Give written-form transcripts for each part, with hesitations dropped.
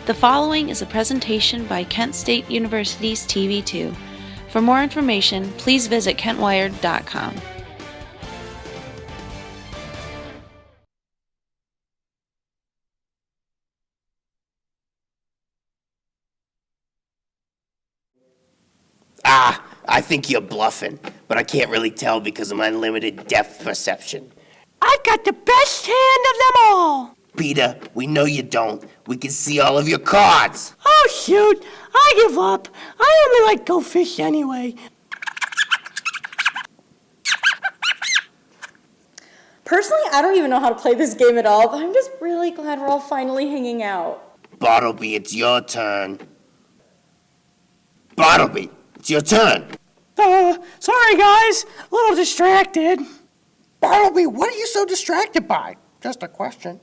The following is a presentation by Kent State University's TV2. For more information, please visit kentwired.com. I think you're bluffing, but I can't really tell because of my limited depth perception. I've got the best hand of them all. Peter, we know you don't. We can see all of your cards. Oh, shoot. I give up. I only like go fish anyway. Personally, I don't even know how to play this game at all, but I'm just really glad we're all finally hanging out. Bartleby, it's your turn. Bartleby, it's your turn. Sorry, guys. A little distracted. Bartleby, what are you so distracted by? Just a question.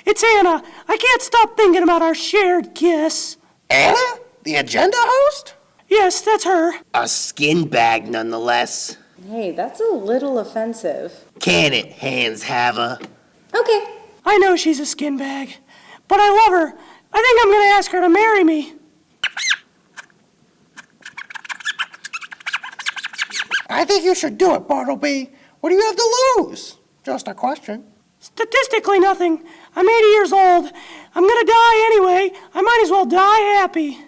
It's Anna. I can't stop thinking about our shared kiss. Anna? The Agenda host? Yes, that's her. A skin bag, nonetheless. Hey, that's a little offensive. Can it, hands haver? Okay. I know she's a skin bag, but I love her. I think I'm going to ask her to marry me. I think you should do it, Bartleby. What do you have to lose? Just a question. Statistically, nothing. I'm 80 years old. I'm going to die anyway. I might as well die happy.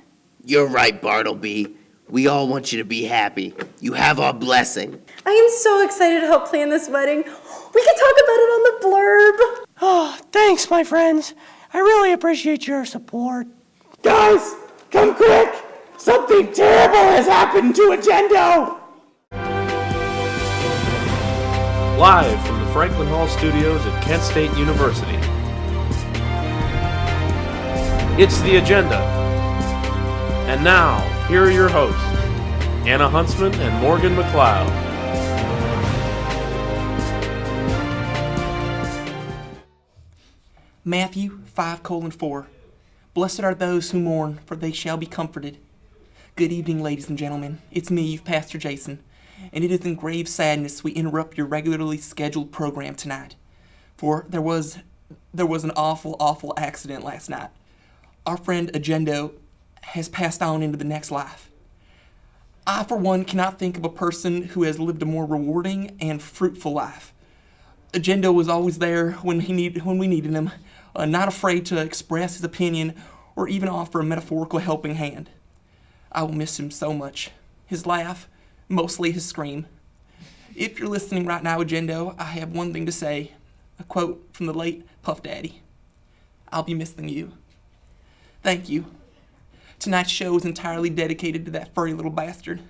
You're right, Bartleby. We all want you to be happy. You have our blessing. I am so excited to help plan this wedding. We can talk about it on the blurb. Oh, thanks, my friends. I really appreciate your support. Guys, come quick! Something terrible has happened to Agendo! Live from the Franklin Hall Studios at Kent State University. It's The Agenda. And now, here are your hosts, Anna Huntsman and Morgan McLeod. Matthew 5:4. Blessed are those who mourn, for they shall be comforted. Good evening, ladies and gentlemen. It's me, Pastor Jason, and it is in grave sadness we interrupt your regularly scheduled program tonight. For there was an awful accident last night. Our friend Agendo has passed on into the next life. I, for one, cannot think of a person who has lived a more rewarding and fruitful life. Agendo was always there when we needed him, not afraid to express his opinion or even offer a metaphorical helping hand. I will miss him so much. His laugh, mostly his scream. If you're listening right now, Agendo, I have one thing to say. A quote from the late Puff Daddy. I'll be missing you. Thank you. Tonight's show is entirely dedicated to that furry little bastard.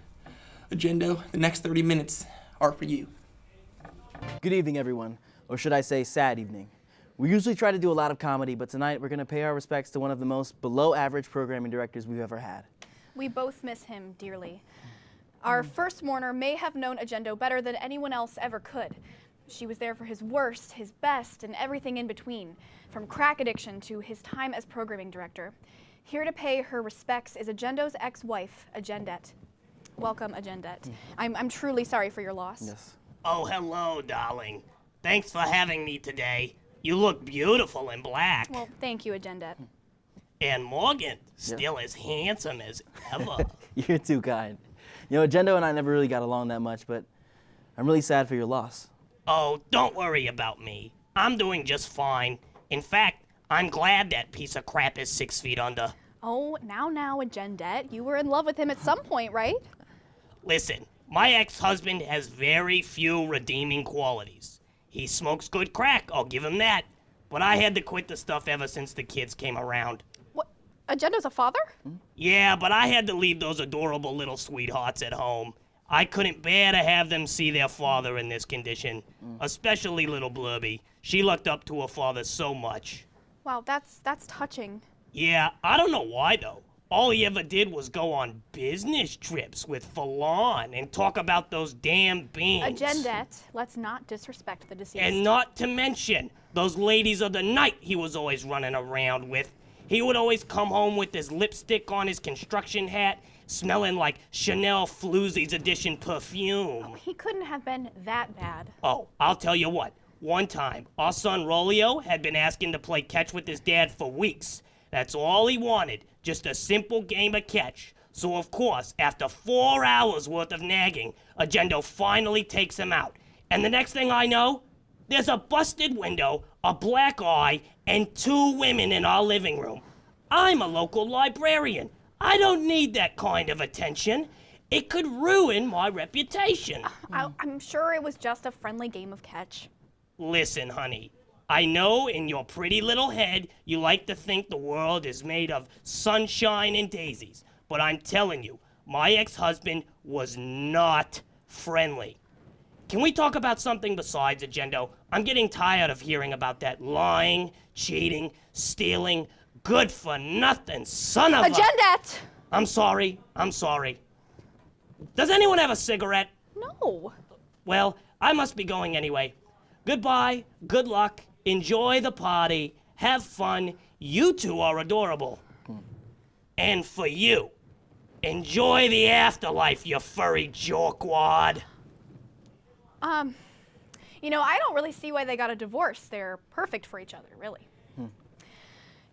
Agendo, the next 30 minutes are for you. Good evening, everyone, or should I say sad evening. We usually try to do a lot of comedy, but tonight we're going to pay our respects to one of the most below-average programming directors we've ever had. We both miss him dearly. Our first mourner may have known Agendo better than anyone else ever could. She was there for his worst, his best, and everything in between, from crack addiction to his time as programming director. Here to pay her respects is Agendo's ex-wife, Agendette. Welcome, Agendette. I'm truly sorry for your loss. Yes. Oh, hello, darling. Thanks for having me today. You look beautiful in black. Well, thank you, Agendette. And Morgan, still as handsome as ever. You're too kind. You know, Agendo and I never really got along that much, but I'm really sad for your loss. Oh, don't worry about me. I'm doing just fine. In fact, I'm glad that piece of crap is 6 feet under. Oh, now, Agendette. You were in love with him at some point, right? Listen, my ex-husband has very few redeeming qualities. He smokes good crack, I'll give him that. But I had to quit the stuff ever since the kids came around. What? Agendo's a father? Yeah, but I had to leave those adorable little sweethearts at home. I couldn't bear to have them see their father in this condition, especially little Blurby. She looked up to her father so much. Wow, that's touching. Yeah, I don't know why, though. All he ever did was go on business trips with Fallon and talk about those damn beans. Agendette, let's not disrespect the deceased. And not to mention those ladies of the night he was always running around with. He would always come home with his lipstick on his construction hat, smelling like Chanel Floozy's Edition perfume. Oh, he couldn't have been that bad. Oh, I'll tell you what. One time, our son Rolio had been asking to play catch with his dad for weeks. That's all he wanted, just a simple game of catch. So of course, after 4 hours worth of nagging, Agendo finally takes him out. And the next thing I know, there's a busted window, a black eye, and 2 women in our living room. I'm a local librarian. I don't need that kind of attention. It could ruin my reputation. I'm sure it was just a friendly game of catch. Listen, honey. I know in your pretty little head you like to think the world is made of sunshine and daisies. But I'm telling you, my ex-husband was not friendly. Can we talk about something besides Agendo? I'm getting tired of hearing about that lying, cheating, stealing, good-for-nothing son of a... Agendette! I'm sorry. Does anyone have a cigarette? No. Well, I must be going anyway. Goodbye, good luck, enjoy the party, have fun. You two are adorable. And for you, enjoy the afterlife, you furry jorkwad. You know, I don't really see why they got a divorce. They're perfect for each other, really.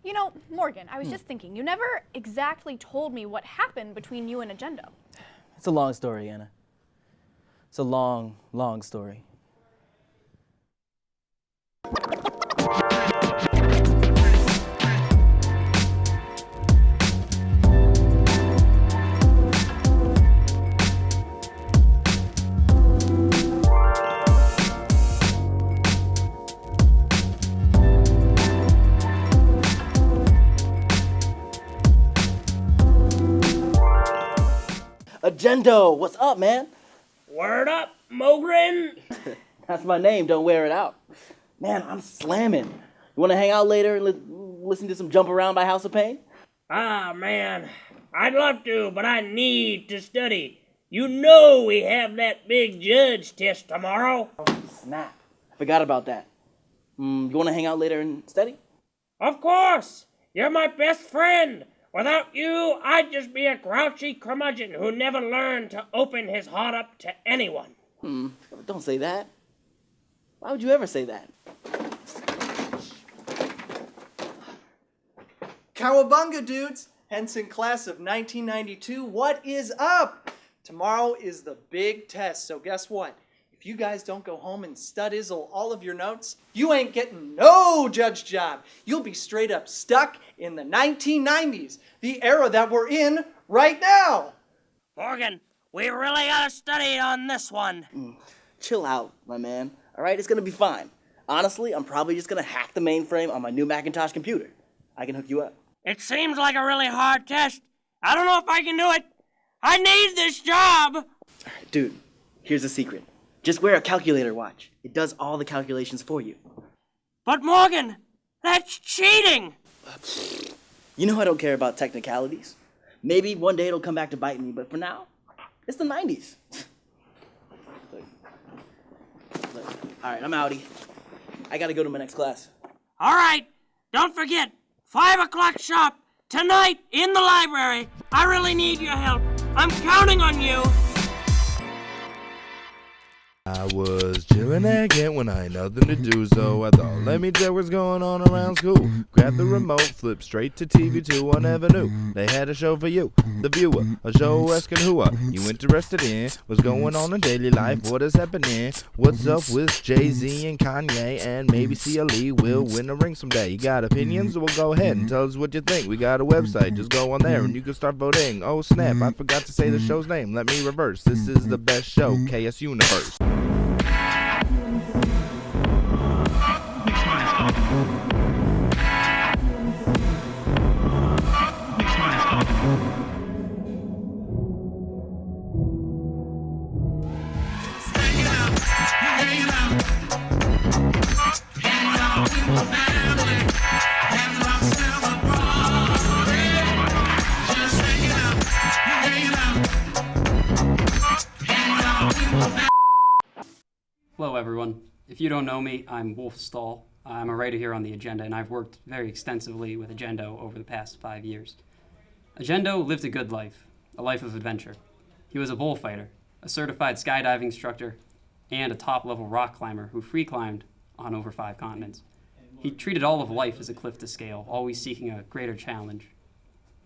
You know, Morgan, I was just thinking, you never exactly told me what happened between you and Agendo. It's a long story, Anna. It's a long, long story. Agendo, what's up, man? Word up, Mogren. That's my name, don't wear it out. Man, I'm slamming. You want to hang out later and listen to some Jump Around by House of Pain? Ah, man, I'd love to, but I need to study. You know we have that big judge test tomorrow. Snap. I forgot about that. You want to hang out later and study? Of course. You're my best friend. Without you, I'd just be a grouchy curmudgeon who never learned to open his heart up to anyone. Don't say that. Why would you ever say that? Cowabunga, dudes! Henson class of 1992, what is up? Tomorrow is the big test, so guess what? If you guys don't go home and studizzle all of your notes, you ain't getting no judge job. You'll be straight up stuck in the 1990s, the era that we're in right now. Morgan, we really gotta study on this one. Chill out, my man. All right, it's going to be fine. Honestly, I'm probably just going to hack the mainframe on my new Macintosh computer. I can hook you up. It seems like a really hard test. I don't know if I can do it. I need this job. All right, dude, here's the secret. Just wear a calculator watch. It does all the calculations for you. But Morgan, that's cheating. You know I don't care about technicalities. Maybe one day it'll come back to bite me, but for now, it's the 90s. Look. All right, I'm outie. I gotta go to my next class. All right, don't forget, 5 o'clock sharp, tonight in the library. I really need your help. I'm counting on you. I was chillin' again when I had nothing to do, so I thought, let me check what's going on around school. Grab the remote, flip straight to TV2. I never knew they had a show for you, the viewer, a show asking who you interested in, what's going on in daily life, what is happening, what's up with Jay-Z and Kanye, and maybe CLE will win a ring someday. You got opinions? Well, go ahead and tell us what you think. We got a website, just go on there and you can start voting. Oh snap, I forgot to say the show's name. Let me reverse. This is the best show, KS Universe. Hello everyone. If you don't know me, I'm Wolf Stahl. I'm a writer here on the Agenda, and I've worked very extensively with Agendo over the past 5 years. Agendo lived a good life, a life of adventure. He was a bullfighter, a certified skydiving instructor, and a top-level rock climber who free climbed on over 5 continents. He treated all of life as a cliff to scale, always seeking a greater challenge.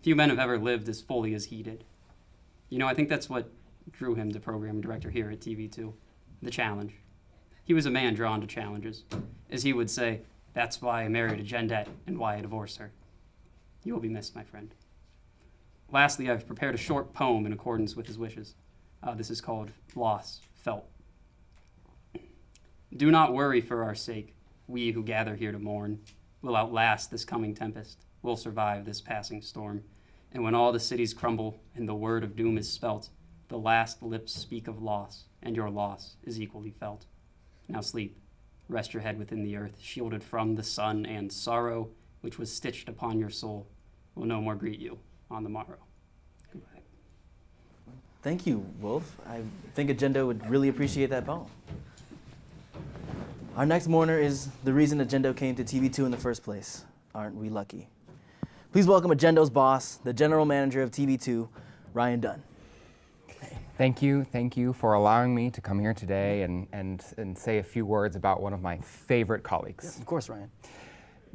Few men have ever lived as fully as he did. You know, I think that's what drew him to program director here at TV2, the challenge. He was a man drawn to challenges. As he would say, that's why I married a Gendette and why I divorced her. You will be missed, my friend. Lastly, I've prepared a short poem in accordance with his wishes. This is called Loss Felt. Do not worry for our sake. We who gather here to mourn will outlast this coming tempest, will survive this passing storm. And when all the cities crumble and the word of doom is spelt, the last lips speak of loss, and your loss is equally felt. Now sleep, rest your head within the earth, shielded from the sun, and sorrow, which was stitched upon your soul, will no more greet you on the morrow. Goodbye. Thank you, Wolf. I think Agendo would really appreciate that poem. Our next mourner is the reason Agendo came to TV2 in the first place. Aren't we lucky? Please welcome Agendo's boss, the general manager of TV2, Ryan Dunn. Thank you for allowing me to come here today and say a few words about one of my favorite colleagues. Yes, of course, Ryan.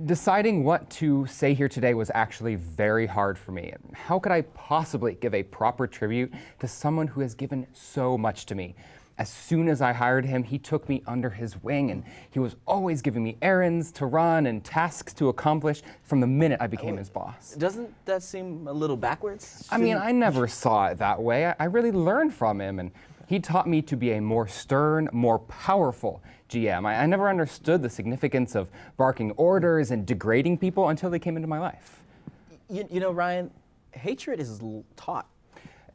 Deciding what to say here today was actually very hard for me. How could I possibly give a proper tribute to someone who has given so much to me? As soon as I hired him, he took me under his wing, and he was always giving me errands to run and tasks to accomplish from the minute I became his boss. Doesn't that seem a little backwards? I mean, I never saw it that way. I really learned from him, and he taught me to be a more stern, more powerful GM. I never understood the significance of barking orders and degrading people until they came into my life. You know, Ryan, hatred is taught.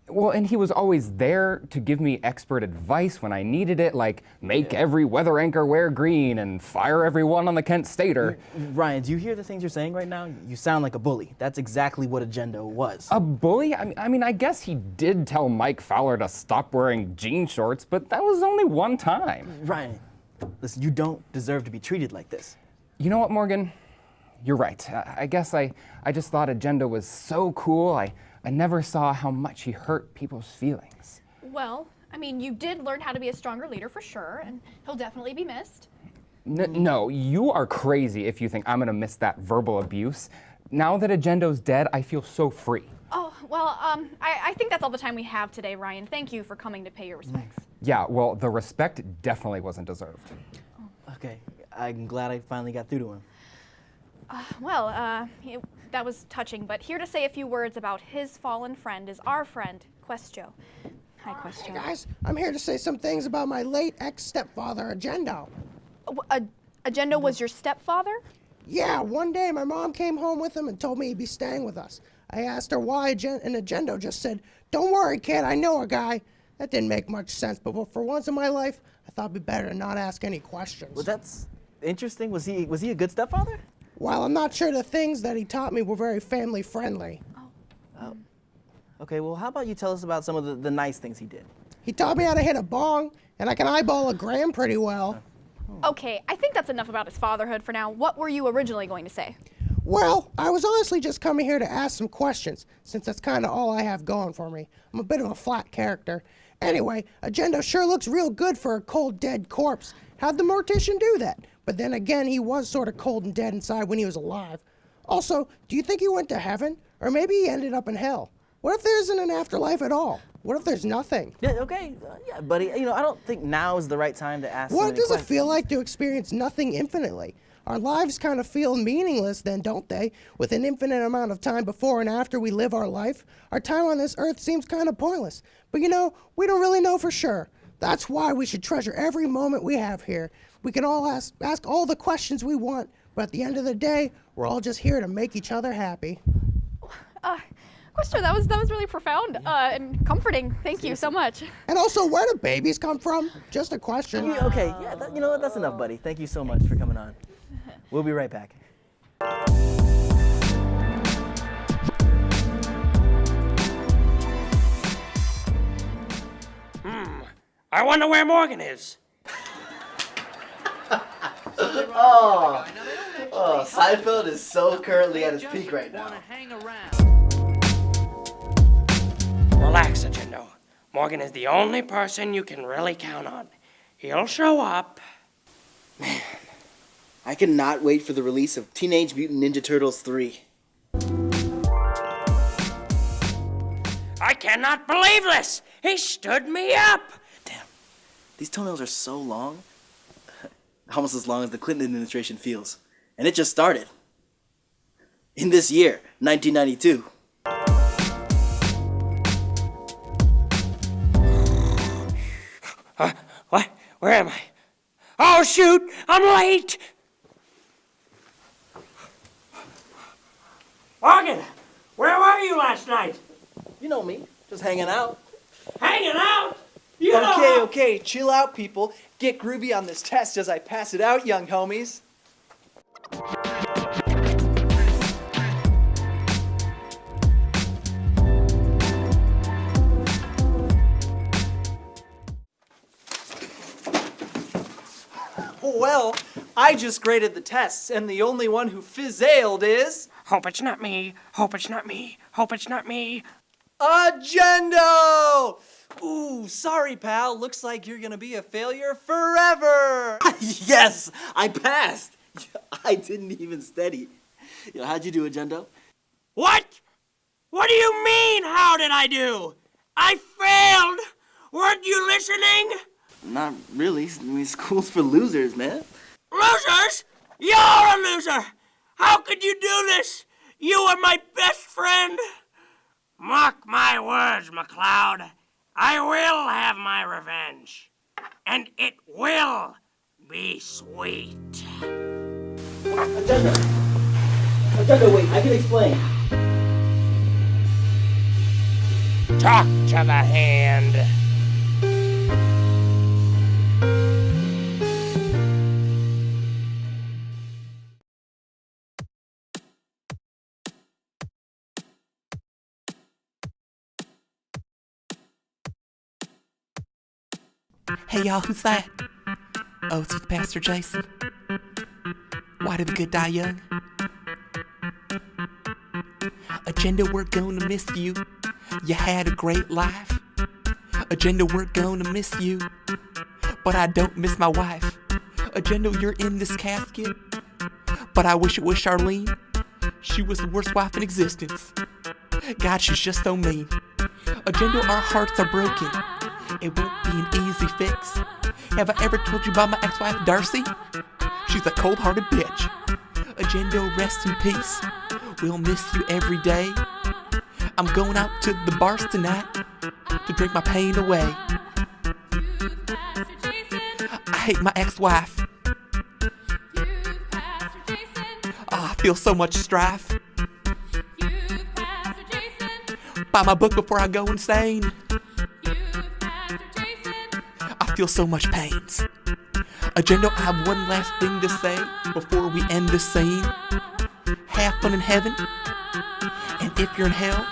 Well, and he was always there to give me expert advice when I needed it, like make every weather anchor wear green and fire everyone on the Kent Stater. Ryan, do you hear the things you're saying right now? You sound like a bully. That's exactly what Agendo was. A bully? I mean, I guess he did tell Mike Fowler to stop wearing jean shorts, but that was only one time. Ryan, listen, you don't deserve to be treated like this. You know what, Morgan? You're right. I guess I just thought Agendo was so cool. I never saw how much he hurt people's feelings. Well, I mean, you did learn how to be a stronger leader for sure, and he'll definitely be missed. No, you are crazy if you think I'm gonna miss that verbal abuse. Now that Agendo's dead, I feel so free. Oh, well, I think that's all the time we have today, Ryan. Thank you for coming to pay your respects. Yeah, well, the respect definitely wasn't deserved. Okay, I'm glad I finally got through to him. That was touching, but here to say a few words about his fallen friend is our friend, Questo. Hi, Questo. Hey guys, I'm here to say some things about my late ex-stepfather, Agendo. Agendo was your stepfather? Yeah, one day my mom came home with him and told me he'd be staying with us. I asked her why, and Agendo just said, "Don't worry, kid, I know a guy." That didn't make much sense, but for once in my life, I thought it'd be better to not ask any questions. Well, that's interesting. Was he a good stepfather? While I'm not sure the things that he taught me were very family friendly. Oh. Okay, well, how about you tell us about some of the nice things he did? He taught me how to hit a bong, and I can eyeball a gram pretty well. Okay, I think that's enough about his fatherhood for now. What were you originally going to say? Well, I was honestly just coming here to ask some questions, since that's kind of all I have going for me. I'm a bit of a flat character. Anyway, Agendo sure looks real good for a cold, dead corpse. How'd the mortician do that? But then again, he was sort of cold and dead inside when he was alive. Also, do you think he went to heaven? Or maybe he ended up in hell? What if there isn't an afterlife at all? What if there's nothing? Yeah, okay, yeah, buddy. You know, I don't think now is the right time to ask. What does it feel like to experience nothing infinitely? Our lives kind of feel meaningless then, don't they? With an infinite amount of time before and after we live our life, our time on this earth seems kind of pointless. But you know, we don't really know for sure. That's why we should treasure every moment we have here. We can all ask all the questions we want, but at the end of the day, we're all just here to make each other happy. Questo, that was really profound and comforting. Thank you so much. And also, where do babies come from? Just a question. Yeah, okay, yeah, you know what? That's enough, buddy. Thank you so much for coming on. We'll be right back. I wonder where Morgan is. Seinfeld is so currently at his peak right now. Relax, Agendo. Morgan is the only person you can really count on. He'll show up. Man, I cannot wait for the release of Teenage Mutant Ninja Turtles 3. I cannot believe this! He stood me up! These toenails are so long. Almost as long as the Clinton administration feels. And it just started. In this year, 1992. What? Where am I? Oh, shoot! I'm late! Morgan, where were you last night? You know me, just hanging out. Hanging out? You know Okay, chill out, people. Get groovy on this test as I pass it out, young homies. Well, I just graded the tests, and the only one who fizzailed is... Hope it's not me. Hope it's not me. Hope it's not me. Agendo! Ooh, sorry, pal. Looks like you're gonna be a failure forever! Yes, I passed. I didn't even study. How'd you do, Agendo? What? What do you mean, how did I do? I failed! Weren't you listening? Not really. I mean, school's for losers, man. Losers? You're a loser! How could you do this? You were my best friend! Mark my words, McCloud. I will have my revenge. And it will be sweet. Agendo, wait, I can explain. Talk to the hand. Hey y'all, who's that? Oh, it's Pastor Jason. Why did the good die young? Agenda, we're gonna miss you. You had a great life. Agenda, we're gonna miss you. But I don't miss my wife. Agenda, you're in this casket. But I wish it was Charlene. She was the worst wife in existence. God, she's just so mean. Agenda, our hearts are broken. It won't be an easy fix. Have I ever told you about my ex-wife, Darcy? She's a cold-hearted bitch. Agenda, rest in peace. We'll miss you every day. I'm going out to the bars tonight to drink my pain away. I hate my ex-wife. I feel so much strife. Buy my book before I go insane. I feel so much pains. Agenda, I have one last thing to say before we end this scene. Have fun in heaven, and if you're in hell,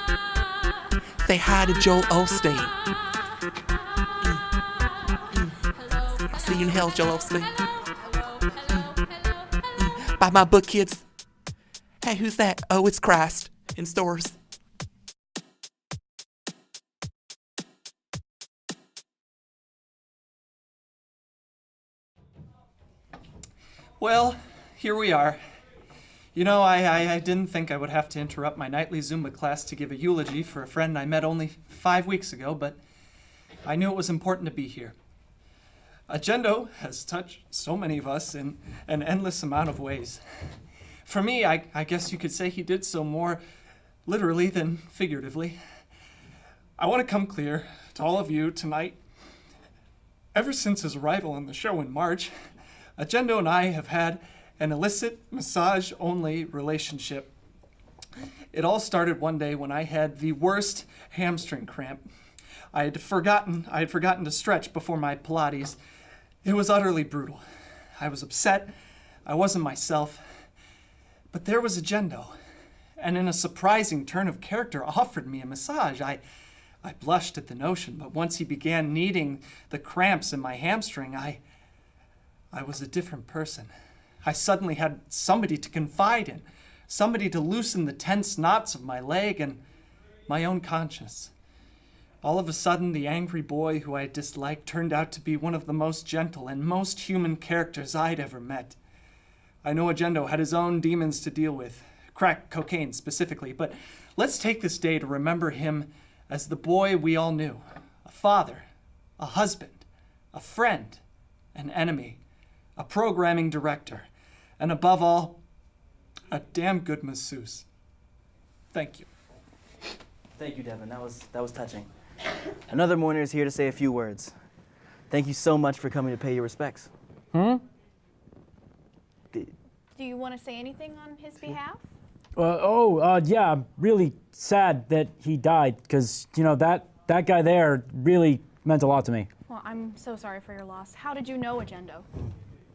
say hi to Joel Osteen. I'll see you in hell, Joel Osteen. Buy my book, kids. Hey, who's that? Oh, it's Christ in stores. Well, here we are. You know, I didn't think I would have to interrupt my nightly Zumba class to give a eulogy for a friend I met only 5 weeks ago, but I knew it was important to be here. Agendo has touched so many of us in an endless amount of ways. For me, I guess you could say he did so more literally than figuratively. I want to come clear to all of you tonight. Ever since his arrival on the show in March, Agendo and I have had an illicit, massage-only relationship. It all started one day when I had the worst hamstring cramp. I had forgotten to stretch before my Pilates. It was utterly brutal. I was upset. I wasn't myself. But there was Agendo, and in a surprising turn of character offered me a massage. I blushed at the notion, but once he began kneading the cramps in my hamstring, I was a different person. I suddenly had somebody to confide in, somebody to loosen the tense knots of my leg and my own conscience. All of a sudden, the angry boy who I disliked turned out to be one of the most gentle and most human characters I'd ever met. I know Agendo had his own demons to deal with, crack cocaine specifically, but let's take this day to remember him as the boy we all knew. A father, a husband, a friend, an enemy, a programming director, and above all, a damn good masseuse. Thank you. Thank you, Devin. That was touching. Another mourner is here to say a few words. Thank you so much for coming to pay your respects. Do you want to say anything on his behalf? Yeah, I'm really sad that he died, because, that guy there really meant a lot to me. Well, I'm so sorry for your loss. How did you know Agendo?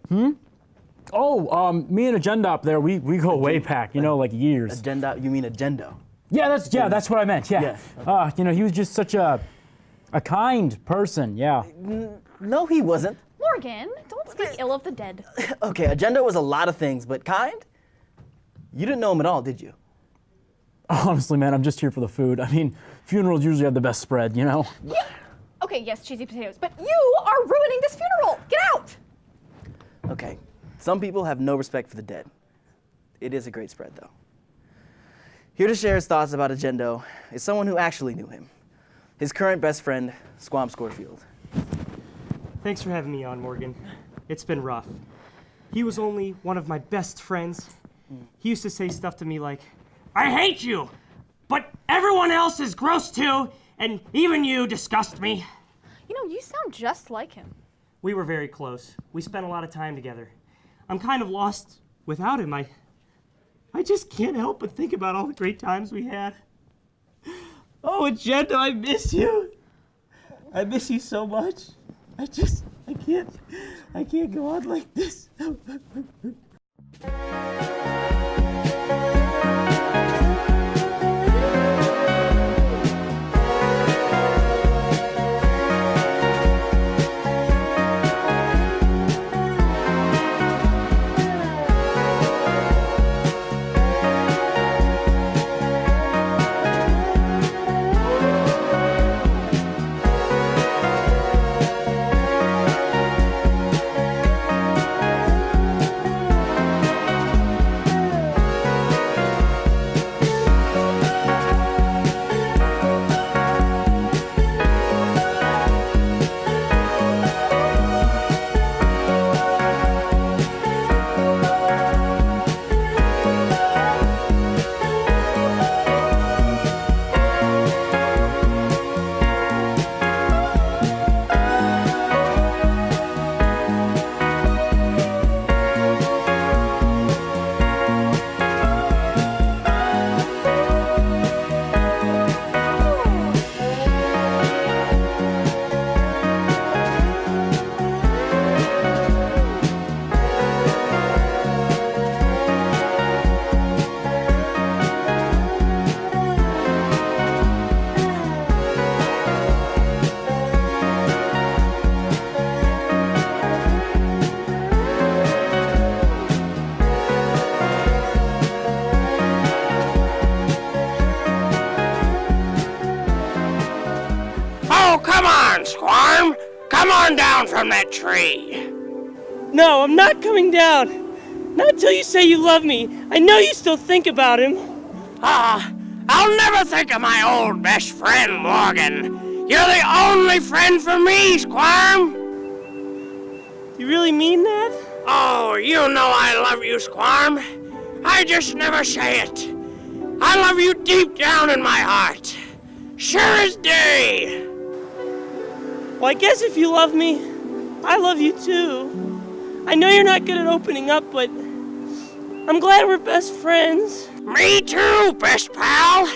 Me and Agenda up there, we go way back, like years. Agenda, you mean Agendo? Yeah, that's what I meant, yeah. Okay. He was just such a kind person, yeah. No, he wasn't. Morgan, don't speak ill of the dead. Okay, Agenda was a lot of things, but kind? You didn't know him at all, did you? Honestly, man, I'm just here for the food. I mean, funerals usually have the best spread, Yeah. Okay, yes, cheesy potatoes, but you are ruining this funeral. Get out! Okay, some people have no respect for the dead. It is a great spread, though. Here to share his thoughts about Agendo is someone who actually knew him. His current best friend, Squam Scorefield. Thanks for having me on, Morgan. It's been rough. He was only one of my best friends. He used to say stuff to me like, I hate you, but everyone else is gross too, and even you disgust me. You sound just like him. We were very close. We spent a lot of time together. I'm kind of lost without him. I just can't help but think about all the great times we had. Oh, Agenda, I miss you. I miss you so much. I can't go on like this. Come on, Squarm! Come on down from that tree! No, I'm not coming down. Not till you say you love me. I know you still think about him. I'll never think of my old best friend, Morgan. You're the only friend for me, Squarm! You really mean that? Oh, you know I love you, Squarm. I just never say it. I love you deep down in my heart. Sure as day. Well, I guess if you love me, I love you too. I know you're not good at opening up, but I'm glad we're best friends. Me too, best pal.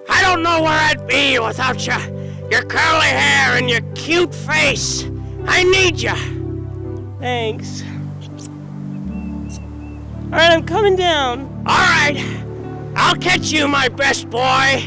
I don't know where I'd be without you. Your curly hair and your cute face. I need you. Thanks. All right, I'm coming down. All right. I'll catch you, my best boy.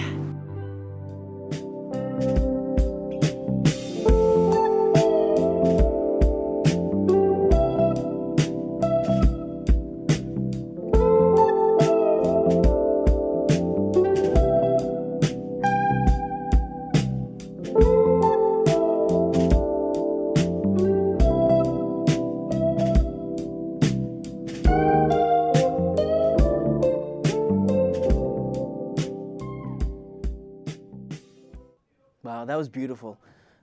Wow, that was beautiful.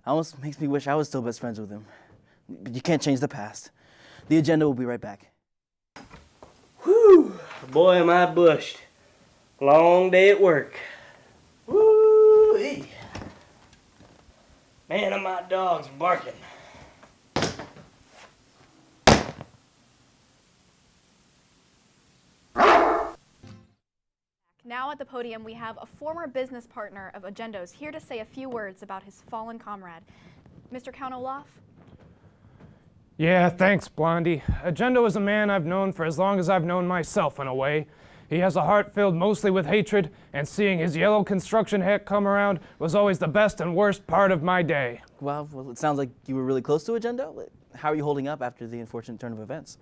Almost makes me wish I was still best friends with him. But you can't change the past. The Agenda will be right back. Whew, boy am I bushed. Long day at work. Woo-wee. Man, are my dogs barking. Now at the podium, we have a former business partner of Agendo's here to say a few words about his fallen comrade. Mr. Count Olaf? Yeah, thanks, Blondie. Agendo is a man I've known for as long as I've known myself, in a way. He has a heart filled mostly with hatred, and seeing his yellow construction hat come around was always the best and worst part of my day. Wow, well, it sounds like you were really close to Agendo. How are you holding up after the unfortunate turn of events?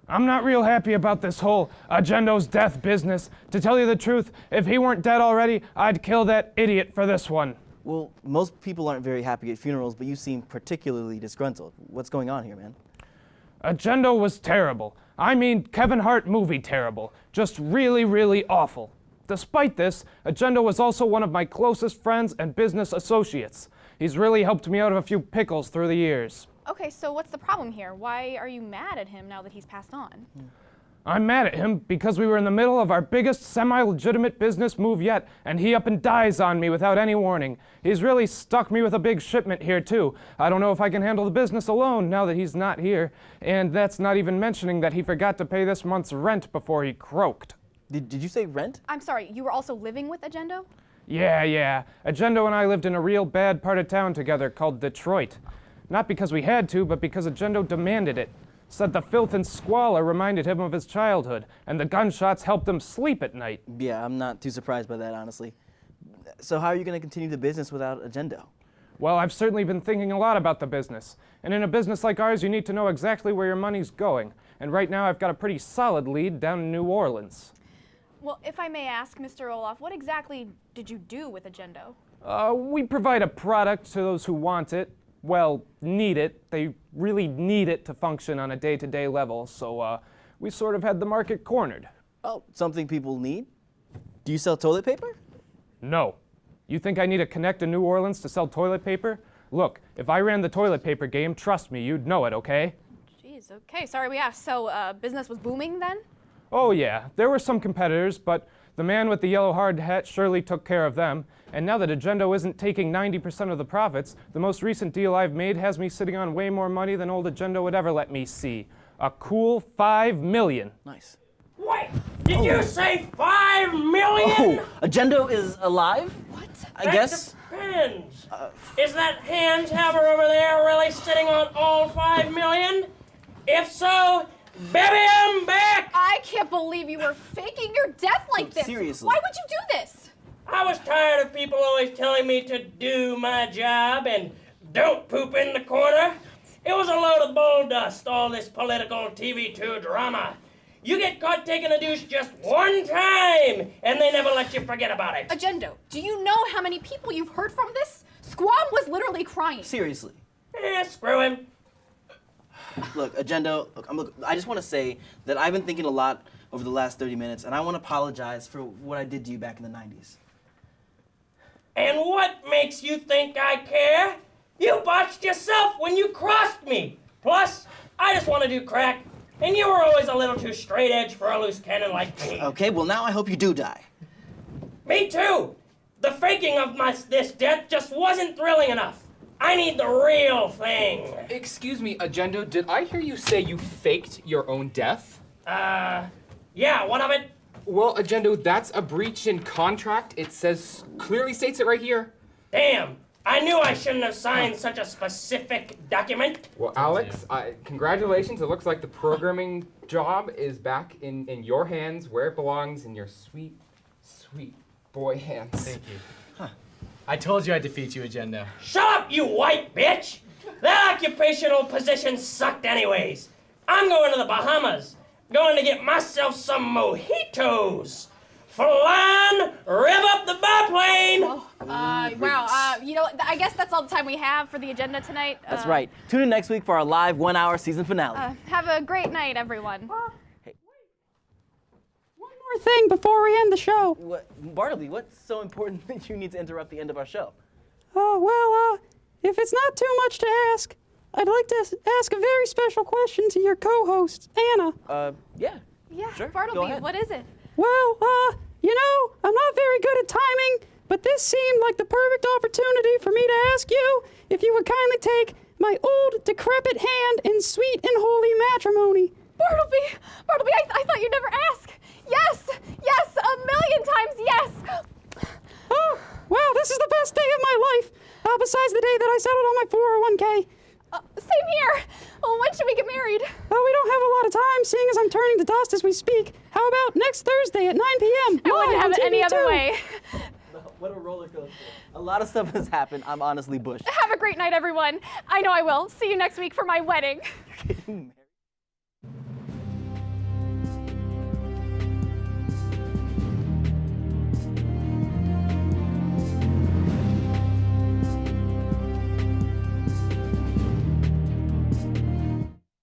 I'm not real happy about this whole Agendo's death business. To tell you the truth, if he weren't dead already, I'd kill that idiot for this one. Well, most people aren't very happy at funerals, but you seem particularly disgruntled. What's going on here, man? Agendo was terrible. I mean, Kevin Hart movie terrible. Just really, really awful. Despite this, Agendo was also one of my closest friends and business associates. He's really helped me out of a few pickles through the years. Okay, so what's the problem here? Why are you mad at him now that he's passed on? I'm mad at him because we were in the middle of our biggest semi-legitimate business move yet, and he up and dies on me without any warning. He's really stuck me with a big shipment here, too. I don't know if I can handle the business alone now that he's not here, and that's not even mentioning that he forgot to pay this month's rent before he croaked. Did you say rent? I'm sorry, you were also living with Agendo? Yeah. Agendo and I lived in a real bad part of town together called Detroit. Not because we had to, but because Agendo demanded it. Said the filth and squalor reminded him of his childhood, and the gunshots helped him sleep at night. Yeah, I'm not too surprised by that, honestly. So how are you going to continue the business without Agendo? Well, I've certainly been thinking a lot about the business. And in a business like ours, you need to know exactly where your money's going. And right now, I've got a pretty solid lead down in New Orleans. Well, if I may ask, Mr. Olaf, what exactly did you do with Agendo? We provide a product to those who want it. Well, need it. They really need it to function on a day-to-day level, so we sort of had the market cornered. Oh, something people need? Do you sell toilet paper? No. You think I need to connect to New Orleans to sell toilet paper? Look, if I ran the toilet paper game, trust me, you'd know it, okay? Jeez, okay, sorry we asked. So, business was booming then? Oh yeah, there were some competitors, but the man with the yellow hard hat surely took care of them. And now that Agendo isn't taking 90% of the profits, the most recent deal I've made has me sitting on way more money than old Agendo would ever let me see. A cool $5 million. Nice. Wait, did you say $5 million? Oh, Agendo is alive? What? I guess. Depends. Is that hand tabber over there really sitting on all $5 million? If so, baby, I'm back! I can't believe you were faking your death like this. Seriously. Why would you do this? I was tired of people always telling me to do my job and don't poop in the corner. It was a load of bull dust, all this political TV2 drama. You get caught taking a douche just one time, and they never let you forget about it. Agendo, do you know how many people you've heard from this? Squam was literally crying. Seriously. Screw him. Look, Agendo, I just want to say that I've been thinking a lot over the last 30 minutes, and I want to apologize for what I did to you back in the 90s. And what makes you think I care? You botched yourself when you crossed me. Plus, I just want to do crack, and you were always a little too straight edge for a loose cannon like me. Okay, well now I hope you do die. Me too. The faking of this death just wasn't thrilling enough. I need the real thing. Excuse me, Agendo, did I hear you say you faked your own death? Yeah, one of it. Well, Agendo, that's a breach in contract. It clearly states it right here. Damn, I knew I shouldn't have signed such a specific document. Well, Alex, congratulations. It looks like the programming job is back in your hands where it belongs, in your sweet, sweet boy hands. Thank you. I told you I'd defeat you, Agendo. Shut up, you white bitch! That occupational position sucked anyways. I'm going to the Bahamas. Going to get myself some mojitos. Flan, rev up the biplane! Wow, you know, I guess that's all the time we have for the agenda tonight. That's right. Tune in next week for our live 1-hour season finale. Have a great night, everyone. One more thing before we end the show. Bartleby, what's so important that you need to interrupt the end of our show? If it's not too much to ask, I'd like to ask a very special question to your co-host, Anna. Yeah. Yeah, Sure, Bartleby, go ahead. what is it? Well, I'm not very good at timing, but this seemed like the perfect opportunity for me to ask you if you would kindly take my old, decrepit hand in sweet and holy matrimony. Bartleby, I thought you'd never ask. Yes, 1,000,000 times yes. Oh, wow, this is the best day of my life, besides the day that I settled on my 401k. Same here. Well, when should we get married? Oh, we don't have a lot of time, seeing as I'm turning to dust as we speak. How about next Thursday at 9 p.m.? I wouldn't have it any other TV2? way. What a roller coaster. A lot of stuff has happened. I'm honestly bushed. Have a great night, everyone. I know I will. See you next week for my wedding. Getting